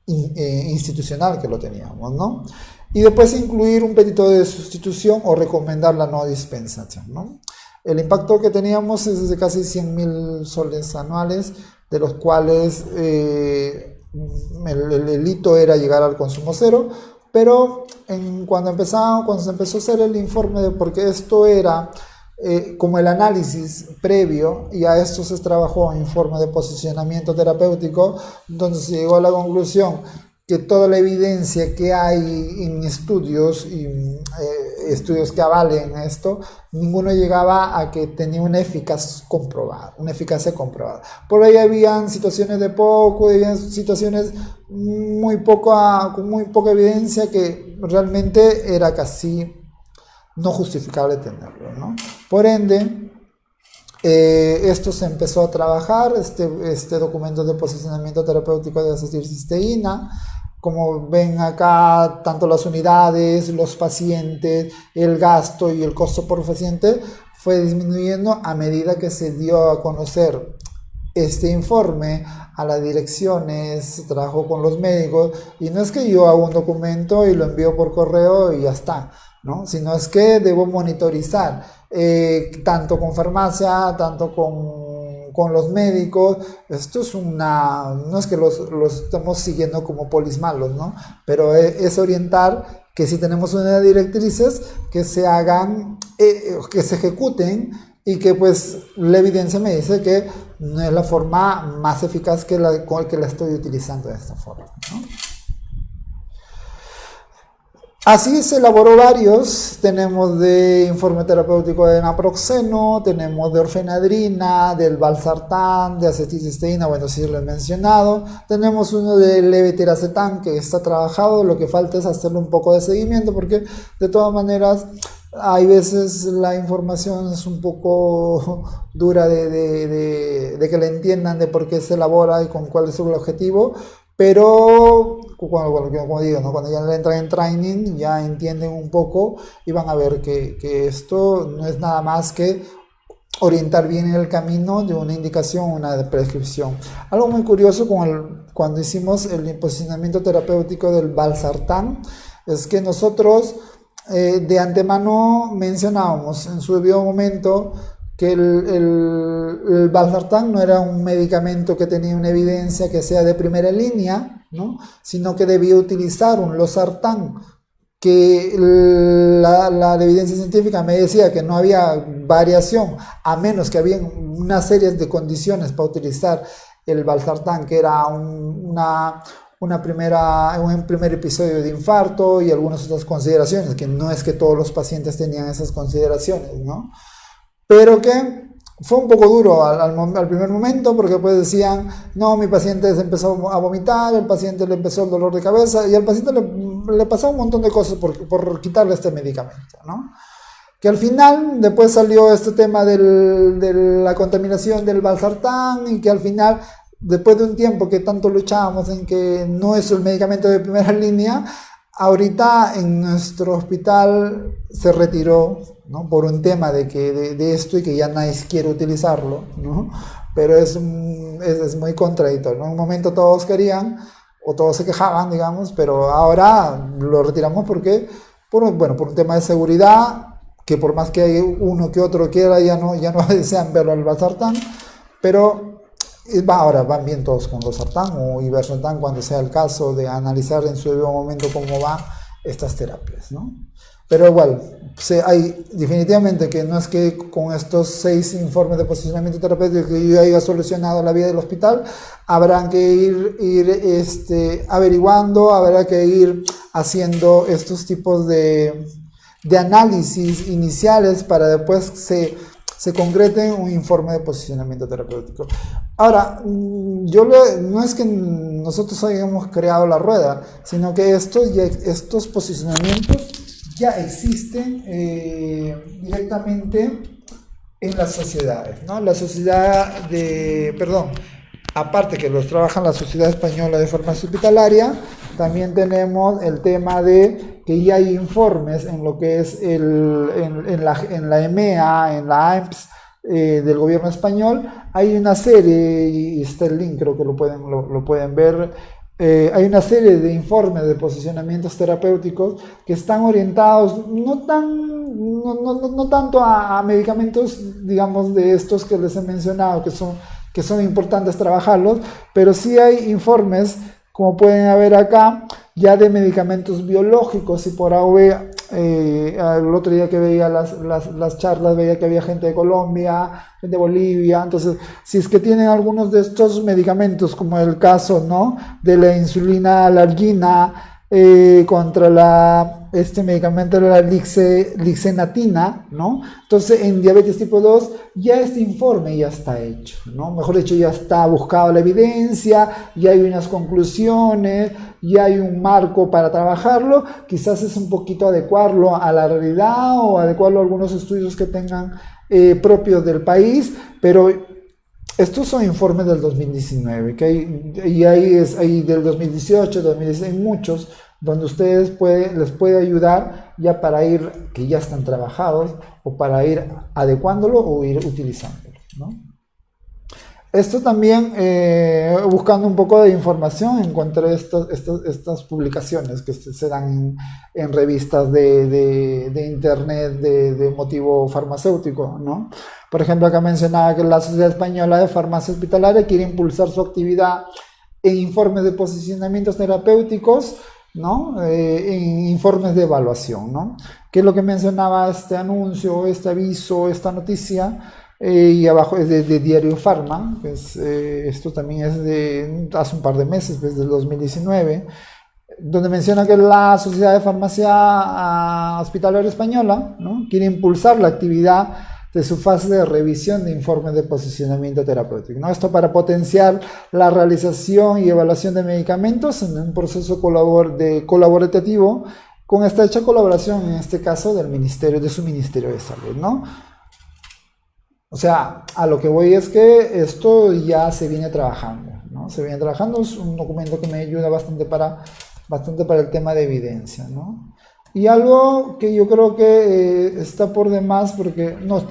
institucional que lo teníamos, ¿no? Y después incluir un petitorio de sustitución o recomendar la no dispensación, ¿no? El impacto que teníamos es de casi 100.000 soles anuales, de los cuales el hito era llegar al consumo cero, pero cuando se empezó a hacer el informe, porque esto era como el análisis previo, y a esto se trabajó en informe de posicionamiento terapéutico, donde se llegó a la conclusión que toda la evidencia que hay en estudios y estudios que avalen esto, ninguno llegaba a que tenía una eficacia comprobada. Por ahí habían situaciones habían situaciones con muy poca evidencia que realmente era casi no justificable tenerlo, ¿no? Por ende, esto se empezó a trabajar, este documento de posicionamiento terapéutico de acetilcisteína. Como ven acá, tanto las unidades, los pacientes, el gasto y el costo por paciente fue disminuyendo a medida que se dio a conocer este informe a las direcciones, trabajó con los médicos, y no es que yo hago un documento y lo envío por correo y ya está, ¿no? Sino es que debo monitorizar, tanto con farmacia, tanto con los médicos. Esto es no es que los estamos siguiendo como polis malos, ¿no? Pero es orientar que si tenemos unas directrices que se hagan, que se ejecuten, y que pues la evidencia me dice que no es la forma más eficaz que la estoy utilizando de esta forma, ¿no? Así se elaboró varios. Tenemos de informe terapéutico de naproxeno, tenemos de orfenadrina, del valsartán, de acetilcisteína, bueno, sí lo he mencionado. Tenemos uno de levetiracetam que está trabajado, lo que falta es hacerle un poco de seguimiento, porque de todas maneras hay veces la información es un poco dura de que la entiendan de por qué se elabora y con cuál es el objetivo, pero como digo, ¿no? Cuando ya entran en training ya entienden un poco y van a ver que esto no es nada más que orientar bien en el camino de una indicación, una prescripción. Algo muy curioso cuando hicimos el posicionamiento terapéutico del valsartán es que nosotros de antemano mencionábamos en su debido momento que el valsartán no era un medicamento que tenía una evidencia que sea de primera línea, ¿no? Sino que debía utilizar un losartán, que la evidencia científica me decía que no había variación, a menos que había una serie de condiciones para utilizar el valsartán, que era un primer episodio de infarto y algunas otras consideraciones, que no es que todos los pacientes tenían esas consideraciones, ¿no? Pero que Fue un poco duro al primer momento porque pues decían, no, mi paciente se empezó a vomitar, el paciente le empezó el dolor de cabeza y al paciente le pasó un montón de cosas por quitarle este medicamento, ¿no? Que al final después salió este tema de la contaminación del valsartán y que al final, después de un tiempo que tanto luchábamos en que no es el medicamento de primera línea, ahorita en nuestro hospital se retiró, ¿no? Por un tema de esto y que ya nadie quiere utilizarlo, ¿no? Pero es muy contradictorio, ¿no? En un momento todos querían o todos se quejaban, digamos, pero ahora lo retiramos porque, por un tema de seguridad, que por más que hay uno que otro quiera, ya no desean verlo al valsartán, pero ahora van bien todos con losartán o irbesartán cuando sea el caso de analizar en su debido momento cómo van estas terapias, ¿no? Pero igual, hay definitivamente que no es que con estos 6 informes de posicionamiento terapéutico que yo haya solucionado la vida del hospital, habrán que ir averiguando, habrá que ir haciendo estos tipos de análisis iniciales para después se concrete en un informe de posicionamiento terapéutico. Ahora, no es que nosotros hayamos creado la rueda, sino que estos posicionamientos ya existen directamente en las sociedades, ¿no? La sociedad aparte que los trabaja la Sociedad Española de Farmacia Hospitalaria, también tenemos el tema de que ya hay informes en lo que es en la EMEA, en la AEMPS del gobierno español. Hay una serie, y está el link, creo que lo pueden ver. Hay una serie de informes de posicionamientos terapéuticos que están orientados no tanto a medicamentos, digamos, de estos que les he mencionado, que son importantes trabajarlos, pero sí hay informes, como pueden ver acá, ya de medicamentos biológicos. Y por ahora, el otro día que veía las charlas, veía que había gente de Colombia, gente de Bolivia. Entonces, si es que tienen algunos de estos medicamentos, como el caso, ¿no?, de la insulina alargina, contra este medicamento de la lixenatina, ¿no? Entonces, en diabetes tipo 2 ya este informe ya está hecho, ¿no? Mejor dicho, ya está buscada la evidencia, ya hay unas conclusiones, ya hay un marco para trabajarlo. Quizás es un poquito adecuarlo a la realidad o adecuarlo a algunos estudios que tengan propios del país, pero estos son informes del 2019, hay del 2018, 2016, muchos, donde ustedes les puede ayudar ya para ir, que ya están trabajados, o para ir adecuándolo o ir utilizándolo, ¿no? Esto también, buscando un poco de información, encontré estas publicaciones que se dan en revistas de internet de motivo farmacéutico, ¿no? Por ejemplo, acá mencionaba que la Sociedad Española de Farmacia Hospitalaria quiere impulsar su actividad en informes de posicionamientos terapéuticos, ¿no? En informes de evaluación, ¿no? Que es lo que mencionaba este anuncio, este aviso, esta noticia. Y abajo es de Diario Farma, esto también es de hace un par de meses, desde el 2019, donde menciona que la Sociedad de Farmacia Hospitalaria Española, ¿no?, quiere impulsar la actividad de su fase de revisión de informes de posicionamiento terapéutico, ¿no? Esto para potenciar la realización y evaluación de medicamentos en un proceso colaborativo con estrecha colaboración, en este caso, de su Ministerio de Salud, ¿no? O sea, a lo que voy es que esto ya se viene trabajando, ¿no? Se viene trabajando, es un documento que me ayuda bastante para el tema de evidencia, ¿no? Y algo que yo creo que está por demás, no es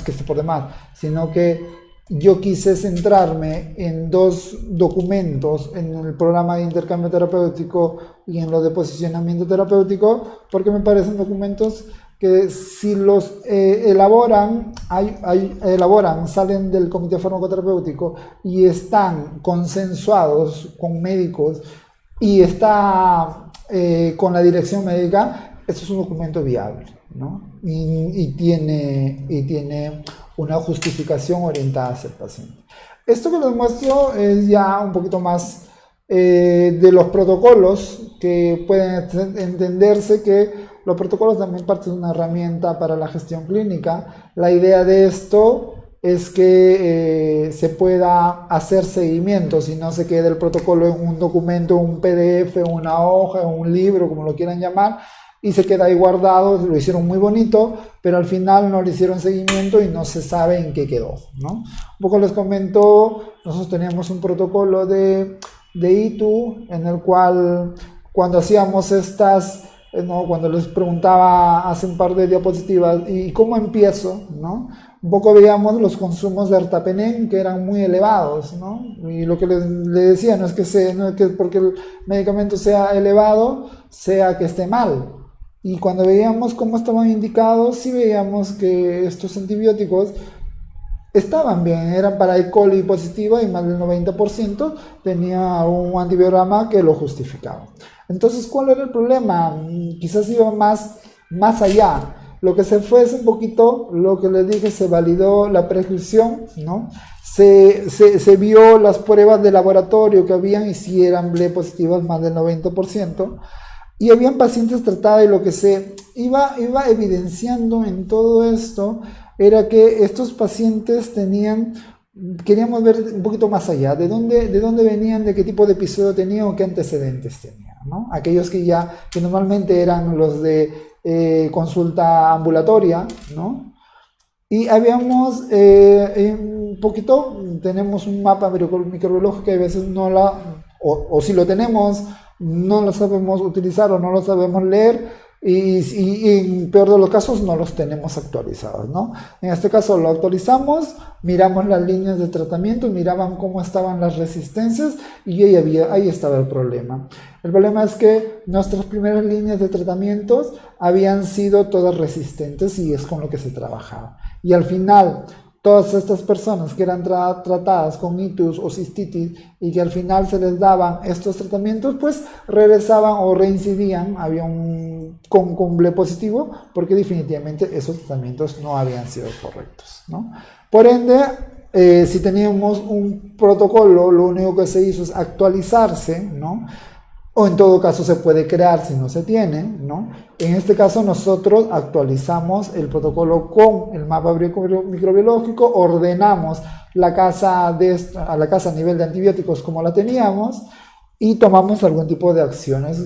que esté por demás, sino que yo quise centrarme en 2 documentos, en el programa de intercambio terapéutico y en lo de posicionamiento terapéutico, porque me parecen documentos que si los elaboran, salen del comité farmacoterapéutico y están consensuados con médicos y está con la dirección médica, esto es un documento viable, ¿no? Y tiene una justificación orientada hacia el paciente. Esto que les muestro es ya un poquito más de los protocolos, que pueden entenderse que los protocolos también parten de una herramienta para la gestión clínica. La idea de esto es que se pueda hacer seguimiento, si no se quede el protocolo en un documento, un PDF, una hoja, un libro, como lo quieran llamar, y se queda ahí guardado. Lo hicieron muy bonito, pero al final no le hicieron seguimiento y no se sabe en qué quedó, ¿no? Un poco les comento, nosotros teníamos un protocolo de ITU en el cual cuando hacíamos estas, ¿no? Cuando les preguntaba hace un par de diapositivas, ¿y cómo empiezo? ¿No? Un poco veíamos los consumos de ertapenem que eran muy elevados, ¿no? Y lo que les decía no es que porque el medicamento sea elevado, sea que esté mal. Y cuando veíamos cómo estaban indicados, sí veíamos que estos antibióticos estaban bien, eran para E. coli positiva y más del 90% tenía un antibiograma que lo justificaba. Entonces, ¿cuál era el problema? Quizás iba más allá. Lo que se fue es un poquito, lo que les dije, se validó la prescripción, ¿no? Se vio las pruebas de laboratorio que habían y si eran BLE positivas más del 90%. Y habían pacientes tratados y lo que se iba evidenciando en todo esto era que estos pacientes queríamos ver un poquito más allá, de dónde venían, de qué tipo de episodio tenían o qué antecedentes tenían, ¿no? Aquellos que normalmente eran los de consulta ambulatoria, ¿no? Y habíamos un poquito, tenemos un mapa microbiológico que a veces o si lo tenemos, no lo sabemos utilizar o no lo sabemos leer, y en peor de los casos no los tenemos actualizados, ¿no? En este caso lo actualizamos, miramos las líneas de tratamiento, miraban cómo estaban las resistencias y ahí estaba el problema. El problema es que nuestras primeras líneas de tratamientos habían sido todas resistentes y es con lo que se trabajaba. Y al final, todas estas personas que eran tratadas con itus o cistitis y que al final se les daban estos tratamientos, pues regresaban o reincidían, con BLE positivo, porque definitivamente esos tratamientos no habían sido correctos, ¿no? Por ende, si teníamos un protocolo, lo único que se hizo es actualizarse, ¿no? O en todo caso se puede crear si no se tiene, ¿no? En este caso nosotros actualizamos el protocolo con el mapa microbiológico, ordenamos la casa a nivel de antibióticos como la teníamos y tomamos algún tipo de acciones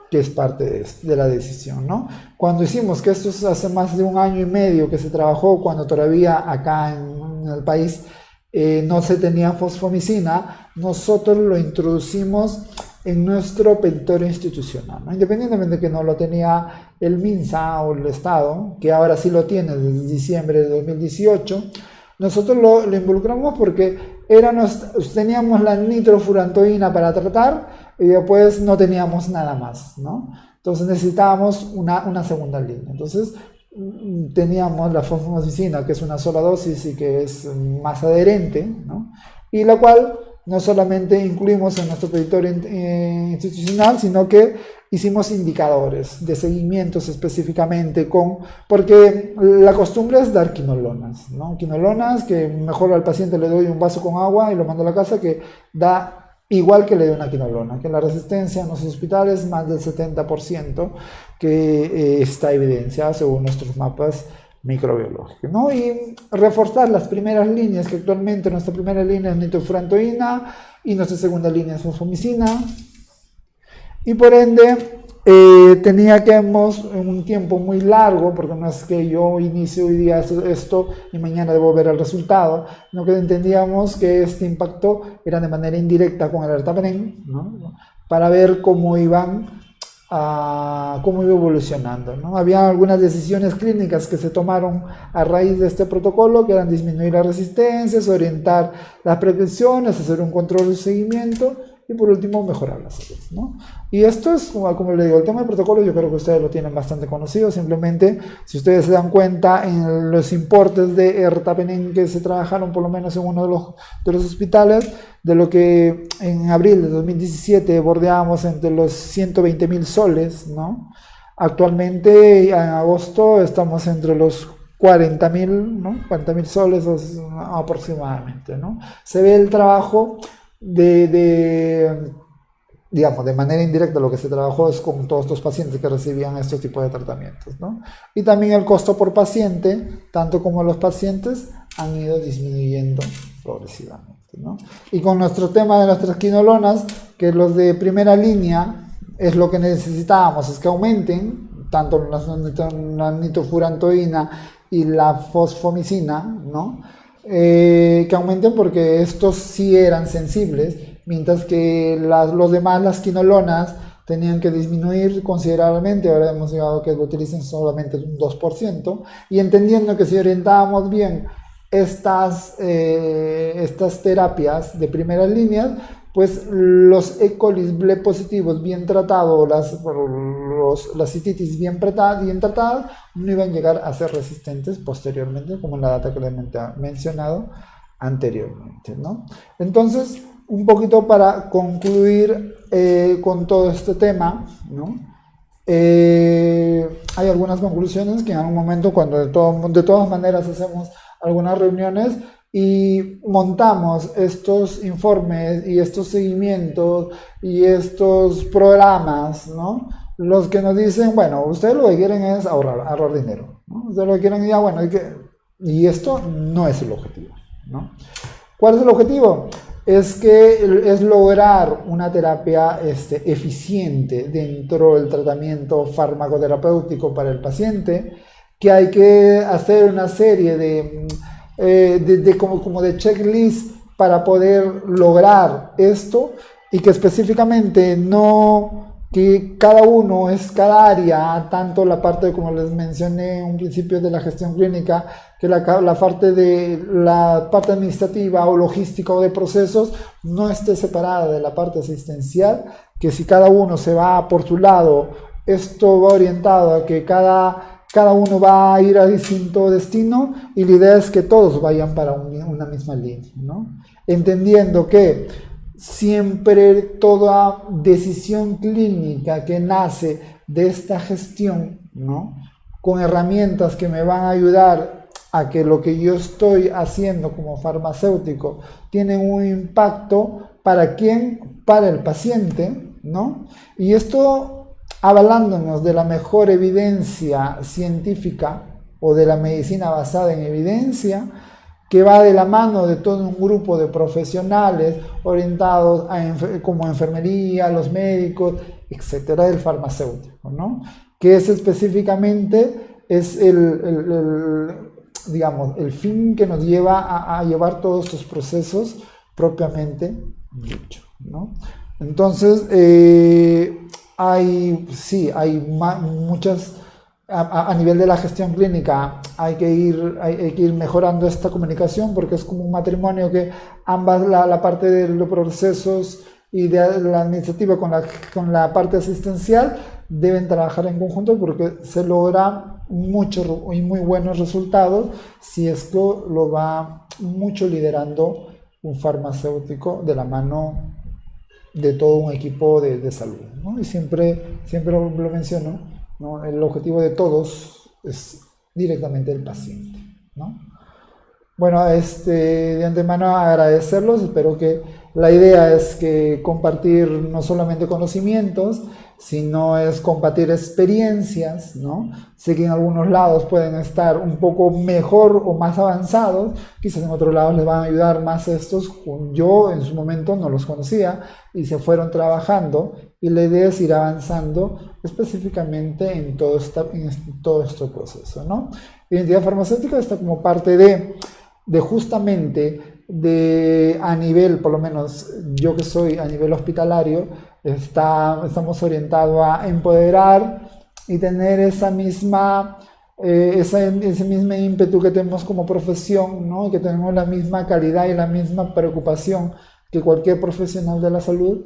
que es parte de la decisión, ¿no? Cuando hicimos, que esto es hace más de 1 año y medio que se trabajó, cuando todavía acá en el país no se tenía fosfomicina, nosotros lo introducimos en nuestro petitorio institucional, ¿no? Independientemente de que no lo tenía el MINSA o el Estado, que ahora sí lo tiene desde diciembre de 2018, nosotros lo involucramos porque teníamos la nitrofurantoína para tratar y después no teníamos nada más, ¿no? Entonces necesitábamos una segunda línea. Entonces teníamos la fosfomicina, que es una sola dosis y que es más adherente, ¿no? Y la cual no solamente incluimos en nuestro petitorio institucional, sino que hicimos indicadores de seguimientos específicamente porque la costumbre es dar quinolonas, ¿no? Quinolonas que mejor al paciente le doy un vaso con agua y lo mando a la casa, que da igual que le dé una quinolona, que la resistencia en los hospitales es más del 70%, que está evidenciada según nuestros mapas microbiológico, ¿no? Y reforzar las primeras líneas, que actualmente nuestra primera línea es nitrofurantoína y nuestra segunda línea es fosfomicina, y por ende teníamos un tiempo muy largo, porque no es que yo inicio hoy día esto y mañana debo ver el resultado, sino que entendíamos que este impacto era de manera indirecta con el ertapenem, ¿no? Para ver cómo iba evolucionando, ¿no? Había algunas decisiones clínicas que se tomaron a raíz de este protocolo, que eran disminuir las resistencias, orientar las prescripciones, hacer un control de seguimiento y por último mejorar la salud, ¿no? Y esto es, como le digo, el tema del protocolo yo creo que ustedes lo tienen bastante conocido. Simplemente, si ustedes se dan cuenta en los importes de ertapenem que se trabajaron por lo menos en uno de los hospitales, de lo que en abril de 2017 bordeábamos entre los 120.000 soles, ¿no? Actualmente en agosto estamos entre los 40.000, ¿no? 40.000 soles aproximadamente, ¿no? Se ve el trabajo digamos, de manera indirecta. Lo que se trabajó es con todos estos pacientes que recibían estos tipos de tratamientos, ¿no? Y también el costo por paciente, tanto como los pacientes, han ido disminuyendo progresivamente, ¿no? Y con nuestro tema de nuestras quinolonas, que los de primera línea es lo que necesitábamos, es que aumenten tanto la nitrofurantoína y la fosfomicina, ¿no? Que aumenten porque estos sí eran sensibles, mientras que los demás, las quinolonas, tenían que disminuir considerablemente. Ahora hemos llegado a que lo utilicen solamente un 2%, y entendiendo que si orientábamos bien estas terapias de primera línea, pues los E. coli B positivos bien tratados, las cistitis bien tratadas, no iban a llegar a ser resistentes posteriormente, como en la data que les he mencionado anteriormente, ¿no? Entonces, un poquito para concluir con todo este tema, ¿no? Hay algunas conclusiones que en algún momento, cuando de todas maneras hacemos algunas reuniones y montamos estos informes y estos seguimientos y estos programas, ¿no? Los que nos dicen, bueno, ustedes lo que quieren es ahorrar dinero, ¿no? Ustedes lo que quieren ya, bueno, y esto no es el objetivo, ¿no? ¿Cuál es el objetivo? Es lograr una terapia eficiente dentro del tratamiento farmacoterapéutico para el paciente, que hay que hacer una serie de como de checklist para poder lograr esto, y que específicamente que cada área, tanto la parte, como les mencioné en un principio, de la gestión clínica, que la parte administrativa o logística o de procesos, no esté separada de la parte asistencial, que si cada uno se va por su lado, esto va orientado a que cada uno va a ir a distinto destino, y la idea es que todos vayan para una misma línea, ¿no? Entendiendo que siempre toda decisión clínica que nace de esta gestión, ¿no?, con herramientas que me van a ayudar a que lo que yo estoy haciendo como farmacéutico tiene un impacto para quién, para el paciente, ¿no? Y esto avalándonos de la mejor evidencia científica o de la medicina basada en evidencia, que va de la mano de todo un grupo de profesionales orientados como enfermería, los médicos, etcétera, del farmacéutico, ¿no? Que es específicamente digamos, el fin que nos lleva a llevar todos estos procesos propiamente dicho, ¿no? Entonces, hay muchas. A nivel de la gestión clínica hay que ir mejorando esta comunicación, porque es como un matrimonio que ambas, la parte de los procesos y de la administrativa con la parte asistencial, deben trabajar en conjunto, porque se logra muchos y muy buenos resultados si esto lo va mucho liderando un farmacéutico de la mano de todo un equipo de salud, ¿no? Y siempre lo menciono, ¿no? El objetivo de todos es directamente el paciente, ¿no? Bueno, de antemano agradecerlos. Espero que la idea es que compartir no solamente conocimientos, sino es compartir experiencias, ¿no? Sé que en algunos lados pueden estar un poco mejor o más avanzados, quizás en otros lados les van a ayudar más estos. Yo en su momento no los conocía y se fueron trabajando, y la idea es ir avanzando específicamente en todo este proceso, ¿no? Identidad farmacéutica está como parte de justamente a nivel, por lo menos yo que soy a nivel hospitalario, estamos orientados a empoderar y tener ese mismo ímpetu que tenemos como profesión, ¿no? Que tenemos la misma calidad y la misma preocupación que cualquier profesional de la salud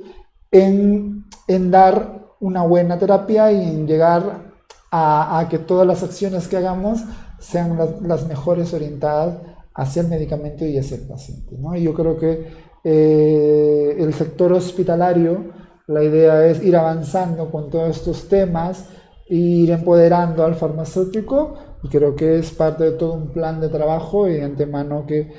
en dar una buena terapia y en llegar a que todas las acciones que hagamos sean las mejores orientadas hacia el medicamento y hacia el paciente, ¿no? Y yo creo que el sector hospitalario, la idea es ir avanzando con todos estos temas e ir empoderando al farmacéutico, y creo que es parte de todo un plan de trabajo, y de antemano que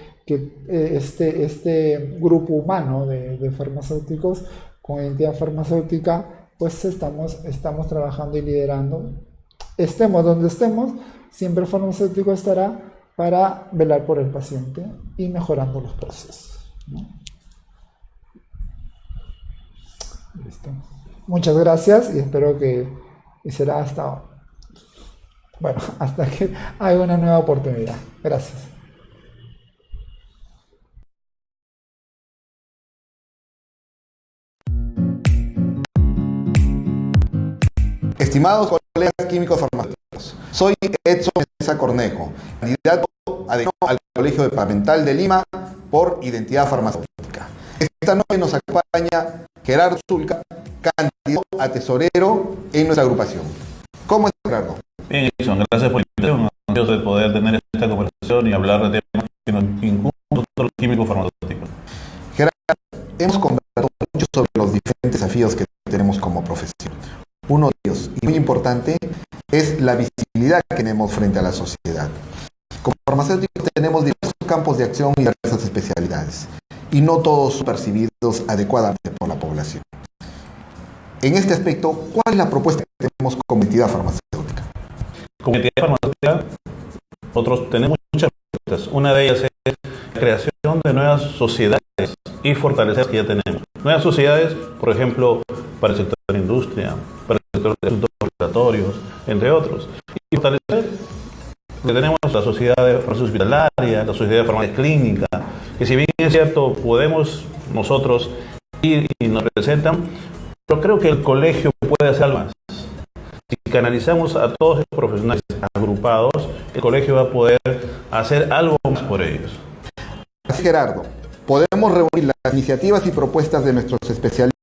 este grupo humano de farmacéuticos con identidad farmacéutica, pues estamos trabajando y liderando. Estemos donde estemos, siempre el farmacéutico estará para velar por el paciente y mejorando los procesos, ¿no? Listo. Muchas gracias y espero que será hasta que haya una nueva oportunidad. Gracias. Estimados colegas químicos farmacéuticos, soy Edson Mesa Cornejo, candidato a decano al Colegio Departamental de Lima por Identidad Farmacéutica. Esta noche nos acompaña Gerardo Zulca, candidato a tesorero en nuestra agrupación. ¿Cómo está, Gerardo? Bien, Edson, gracias por la invitación. Ansioso de poder tener esta conversación y hablar de temas que nos incumben a todos los químicos farmacéuticos. Gerardo, hemos conversado mucho sobre los diferentes desafíos que tenemos como profesión. Uno de ellos, y muy importante, es la visibilidad que tenemos frente a la sociedad. Como farmacéuticos tenemos diversos campos de acción y diversas especialidades, y no todos son percibidos adecuadamente por la población. En este aspecto, ¿cuál es la propuesta que tenemos como entidad farmacéutica? Como entidad farmacéutica, nosotros tenemos muchas propuestas. Una de ellas es la creación de nuevas sociedades y fortalecer las que ya tenemos. Nuevas sociedades, por ejemplo, para el sector de la industria, para el sector de asuntos regulatorios, entre otros. Y fortalecer lo que tenemos, la sociedad de farmacia hospitalaria, la sociedad de farmacia clínica, que si bien es cierto, podemos nosotros ir y nos representan, pero creo que el colegio puede hacer algo más. Si canalizamos a todos los profesionales agrupados, el colegio va a poder hacer algo más por ellos. Así, Gerardo, podemos reunir las iniciativas y propuestas de nuestros especialistas